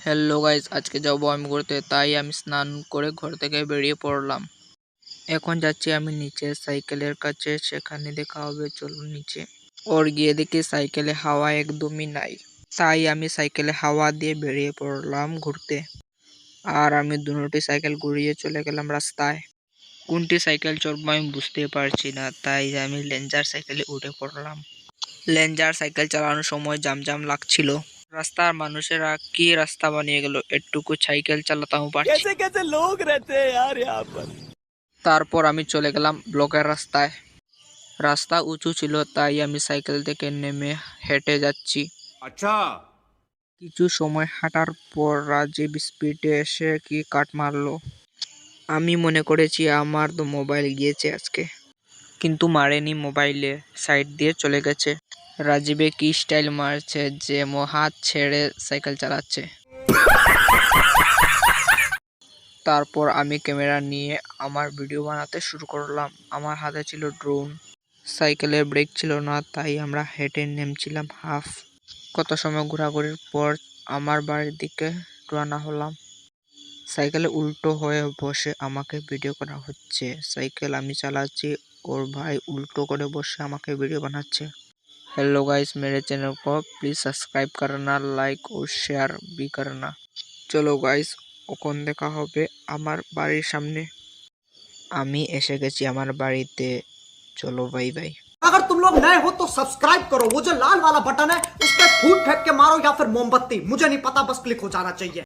Hello guys, আজকে যাবো আমি ঘুরতে। তাই আমি স্নান করে ঘর থেকে বেরিয়ে পড়লাম। এখন যাচ্ছি আমি নিচে সাইকেলের কাছে, সেখানে দেখা হবে, চলুন নিচে। ওর গিয়ে দেখি সাইকেলে হাওয়া একদমই নাই। তাই আমি সাইকেলে হাওয়া দিয়ে বেরিয়ে পড়লাম ঘুরতে। আর আমি দুটি সাইকেল ঘুরিয়ে চলে গেলাম রাস্তায়। কোনটি সাইকেল চড়বো আমি বুঝতে পারছি না, তাই আমি লেঞ্জার সাইকেলে উঠে পড়লাম। লেঞ্জার সাইকেল চালানোর সময় জাম লাগছিল। রাস্তার মানুষেরা কি রাস্তা বানিয়ে গেল, একটুকু সাইকেল চালাতেও পারছি। कैसे कैसे लोग रहते हैं यार यहाँ पर। তারপর আমি চলে গেলাম ব্লকের রাস্তায়। রাস্তা উঁচু ছিল, তাই আমি সাইকেল থেকে নেমে হেঁটে যাচ্ছি। अच्छा। কিছু সময় হাঁটার পর রাজীব স্পিডে এসে কি কাট মারলো। আমি মনে করেছি আমার তো মোবাইল গিয়েছে আজকে, কিন্তু মারেনি, মোবাইলে সাইড দিয়ে চলে গেছে। রাজীবে কি স্টাইল মারছে যে হাত ছেড়ে সাইকেল চালাচ্ছে। তারপর আমি ক্যামেরা নিয়ে আমার ভিডিও বানাতে শুরু করলাম। আমার হাতে ছিল ড্রোন। সাইকেলের ব্রেক ছিল না, তাই আমরা হেঁটে নেমেছিলাম হাফ। কত সময় ঘোরাঘুরির পর আমার বাড়ির দিকে রওনা হলাম। সাইকেলে উল্টো হয়ে বসে আমাকে ভিডিও করা হচ্ছে। সাইকেল আমি চালাচ্ছি, ওর ভাই उल्टो করে বসে আমাকে ভিডিও বানাচ্ছে। हेलो गाइस, मेरे चैनल को प्लीज सब्सक्राइब करना, लाइक और शेयर भी करना। চলো গাইস, ওখান দেখা হবে আমার বাড়ির সামনে। আমি এসে গেছি আমার বাড়িতে। চলো বাই বাই। अगर तुम लोग नए हो तो सब्सक्राइब करो, वो जो लाल वाला बटन है उस पर फूट फेंक के मारो या फिर मोमबत्ती, मुझे नहीं पता, बस क्लिक हो जाना चाहिए।